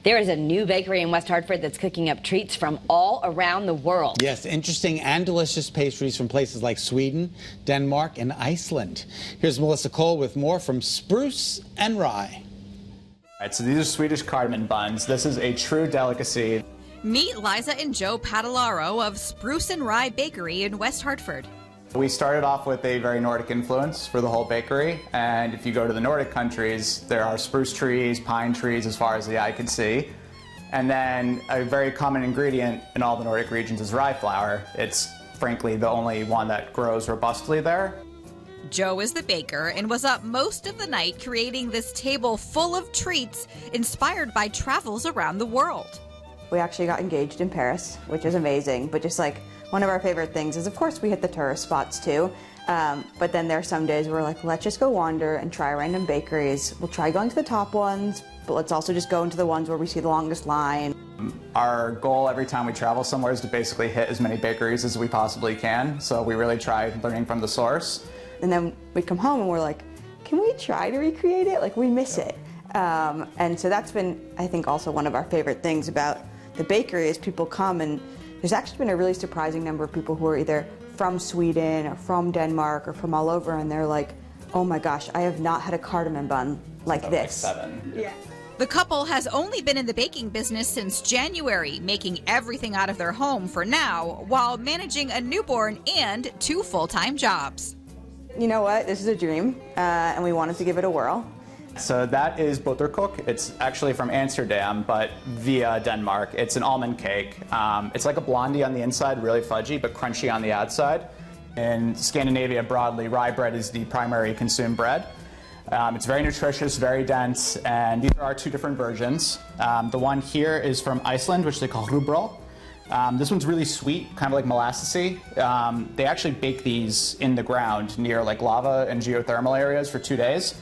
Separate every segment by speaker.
Speaker 1: There is a new bakery in West Hartford that's cooking up treats from all around the world.
Speaker 2: Yes, interesting and delicious pastries from places like Sweden, Denmark, and Iceland. Here's Melissa Cole with more from Spruce and Rye.
Speaker 3: All right, so these are Swedish cardamom buns. This is a true delicacy.
Speaker 4: Meet Liza and Joe Padalaro of Spruce and Rye Bakery in West Hartford.
Speaker 3: We started off with a very Nordic influence for the whole bakery, and if you go to the Nordic countries, there are spruce trees, pine trees as far as the eye can see. And then a very common ingredient in all the Nordic regions is rye flour. It's frankly the only one that grows robustly there.
Speaker 4: Joe is the baker and was up most of the night creating this table full of treats inspired by travels around the world.
Speaker 5: We actually got engaged in Paris, which is amazing, but just like one of our favorite things is, of course, we hit the tourist spots too, but then there are some days where we're like, let's just go wander and try random bakeries. We'll try going to the top ones, but let's also just go into the ones where we see the longest line.
Speaker 3: Our goal every time we travel somewhere is to basically hit as many bakeries as we possibly can, so we really try learning from the source.
Speaker 5: And then we come home and we're like, can we try to recreate it? Like, we miss it. And so that's been, I think, also one of our favorite things about the bakery is people come, and there's actually been a really surprising number of people who are either from Sweden or from Denmark or from all over, and they're like, oh my gosh, I have not had a cardamom bun like this.
Speaker 3: Like 7.
Speaker 5: Yeah.
Speaker 4: The couple has only been in the baking business since January, making everything out of their home for now, while managing a newborn and 2 full-time jobs.
Speaker 5: You know what? This is a dream, and we wanted to give it a whirl.
Speaker 3: So that is butterkoek. It's actually from Amsterdam, but via Denmark. It's an almond cake. It's like a blondie on the inside, really fudgy, but crunchy on the outside. In Scandinavia broadly, rye bread is the primary consumed bread. It's very nutritious, very dense, and these are our 2 different versions. The one here is from Iceland, which they call rúbrál. This one's really sweet, kind of like molassesy. They actually bake these in the ground near like lava and geothermal areas for 2 days.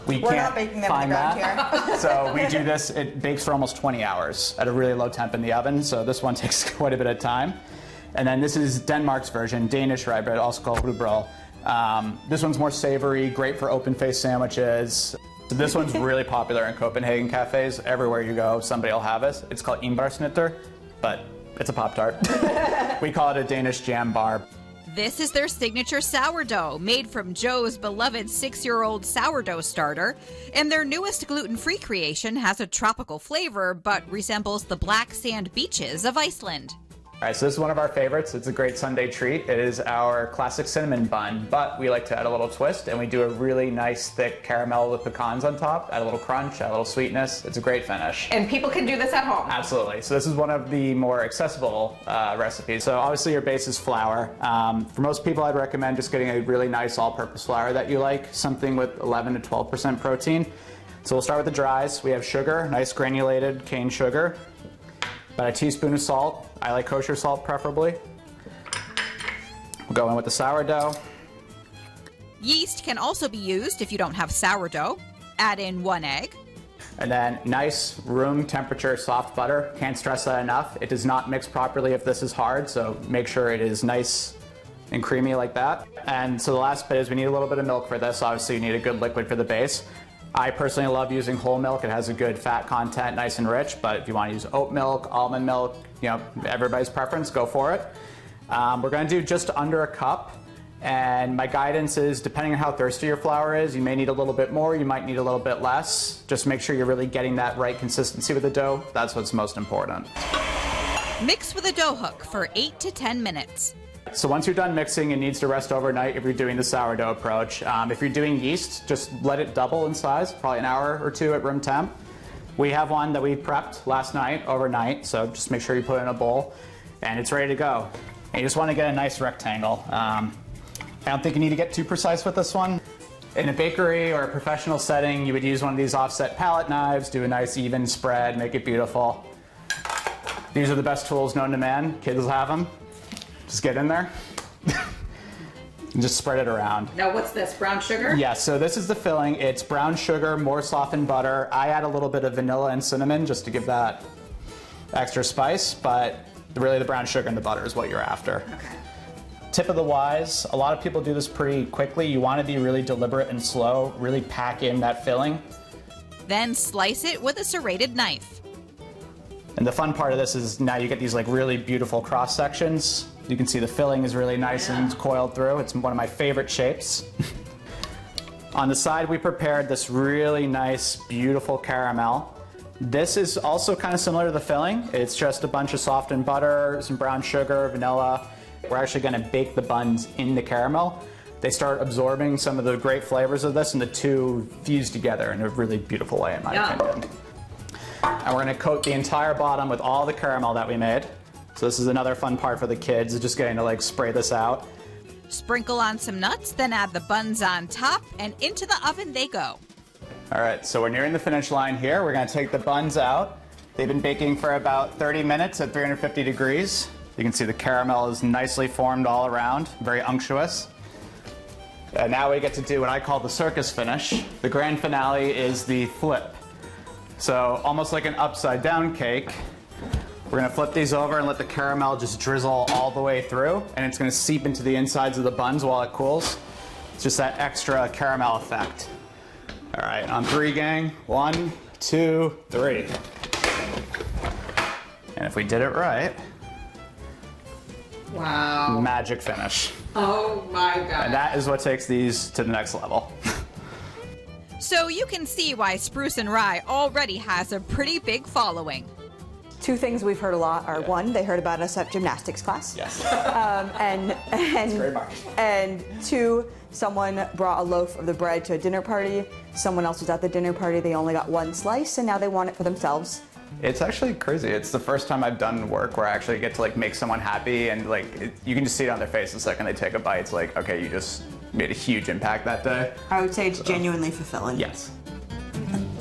Speaker 3: We're
Speaker 5: not baking them in the ground here.
Speaker 3: So we do this, it bakes for almost 20 hours at a really low temp in the oven, so this one takes quite a bit of time. And then this is Denmark's version, Danish rye bread, also called rúbrál. This one's more savory, great for open-faced sandwiches. So this one's really popular in Copenhagen cafes. Everywhere you go, somebody will have it. It's called Imbarsnitter, but it's a Pop-Tart. We call it a Danish jam bar.
Speaker 4: This is their signature sourdough, made from Joe's beloved 6-year-old sourdough starter. And their newest gluten-free creation has a tropical flavor, but resembles the black sand beaches of Iceland.
Speaker 3: All right, so this is one of our favorites. It's a great Sunday treat. It is our classic cinnamon bun, but we like to add a little twist, and we do a really nice thick caramel with pecans on top, add a little crunch, add a little sweetness. It's a great finish.
Speaker 1: And people can do this at home.
Speaker 3: Absolutely. So this is one of the more accessible recipes. So obviously your base is flour. For most people, I'd recommend just getting a really nice all-purpose flour that you like, something with 11 to 12% protein. So we'll start with the dries. We have sugar, nice granulated cane sugar. About a teaspoon of salt. I like kosher salt preferably. We'll go in with the sourdough.
Speaker 4: Yeast can also be used if you don't have sourdough. Add in 1 egg.
Speaker 3: And then nice room temperature soft butter. Can't stress that enough. It does not mix properly if this is hard, so make sure it is nice and creamy like that. And so the last bit is we need a little bit of milk for this. Obviously you need a good liquid for the base. I personally love using whole milk. It has a good fat content, nice and rich, but if you want to use oat milk, almond milk, you know, everybody's preference, go for it. We're going to do just under a cup, and my guidance is, depending on how thirsty your flour is, you may need a little bit more, you might need a little bit less. Just make sure you're really getting that right consistency with the dough. That's what's most important.
Speaker 4: Mix with a dough hook for 8 to 10 minutes.
Speaker 3: So once you're done mixing, it needs to rest overnight if you're doing the sourdough approach. If you're doing yeast, just let it double in size, probably an hour or 2 at room temp. We have one that we prepped last night, overnight, so just make sure you put it in a bowl, and it's ready to go. And you just want to get a nice rectangle. I don't think you need to get too precise with this one. In a bakery or a professional setting, you would use one of these offset palette knives, do a nice even spread, make it beautiful. These are the best tools known to man. Kids will have them. Just get in there and just spread it around.
Speaker 1: Now what's this, brown sugar?
Speaker 3: Yeah, so this is the filling. It's brown sugar, more softened butter. I add a little bit of vanilla and cinnamon just to give that extra spice, but really the brown sugar and the butter is what you're after.
Speaker 1: Okay.
Speaker 3: Tip of the wise, a lot of people do this pretty quickly. You want to be really deliberate and slow, really pack in that filling.
Speaker 4: Then slice it with a serrated knife.
Speaker 3: And the fun part of this is now you get these like really beautiful cross sections. You can see the filling is really nice and coiled through. It's one of my favorite shapes. On the side, we prepared this really nice, beautiful caramel. This is also kind of similar to the filling. It's just a bunch of softened butter, some brown sugar, vanilla. We're actually going to bake the buns in the caramel. They start absorbing some of the great flavors of this, and the two fuse together in a really beautiful way, in my opinion. And we're going to coat the entire bottom with all the caramel that we made. So this is another fun part for the kids, is just getting to like spray this out.
Speaker 4: Sprinkle on some nuts, then add the buns on top, and into the oven they go.
Speaker 3: All right, so we're nearing the finish line here. We're going to take the buns out. They've been baking for about 30 minutes at 350 degrees. You can see the caramel is nicely formed all around, very unctuous. And now we get to do what I call the circus finish. The grand finale is the flip. So almost like an upside down cake. We're going to flip these over and let the caramel just drizzle all the way through, and it's going to seep into the insides of the buns while it cools. It's just that extra caramel effect. All right, on 3, gang. 1, 2, 3. And if we did it right,
Speaker 4: Wow.
Speaker 3: magic finish.
Speaker 4: Oh my God.
Speaker 3: And that is what takes these to the next level.
Speaker 4: So you can see why Spruce and Rye already has a pretty big following.
Speaker 5: 2 things we've heard a lot are, 1, they heard about us at gymnastics class.
Speaker 3: Yes.
Speaker 5: And 2, someone brought a loaf of the bread to a dinner party. Someone else was at the dinner party. They only got 1 slice, and now they want it for themselves.
Speaker 3: It's actually crazy. It's the first time I've done work where I actually get to like make someone happy, and like you can just see it on their face the second they take a bite. It's like, okay, you just made a huge impact that day.
Speaker 5: I would say it's genuinely fulfilling.
Speaker 3: Yes.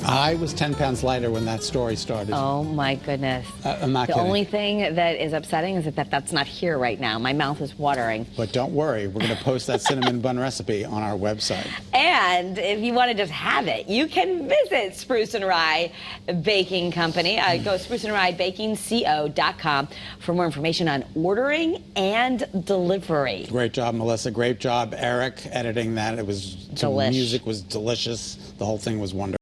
Speaker 2: I was 10 pounds lighter when that story started.
Speaker 1: Oh my goodness.
Speaker 2: I'm not
Speaker 1: the
Speaker 2: kidding.
Speaker 1: only thing that is upsetting is that that's not here right now. My mouth is watering.
Speaker 2: But don't worry, we're going to post that cinnamon bun recipe on our website.
Speaker 1: And if you want to just have it, you can visit Spruce and Rye Baking Company. Go spruceandryeBakingCo.com for more information on ordering and delivery.
Speaker 2: Great job, Melissa. Great job, Eric, editing that. It was, the music was delicious. The whole thing was wonderful.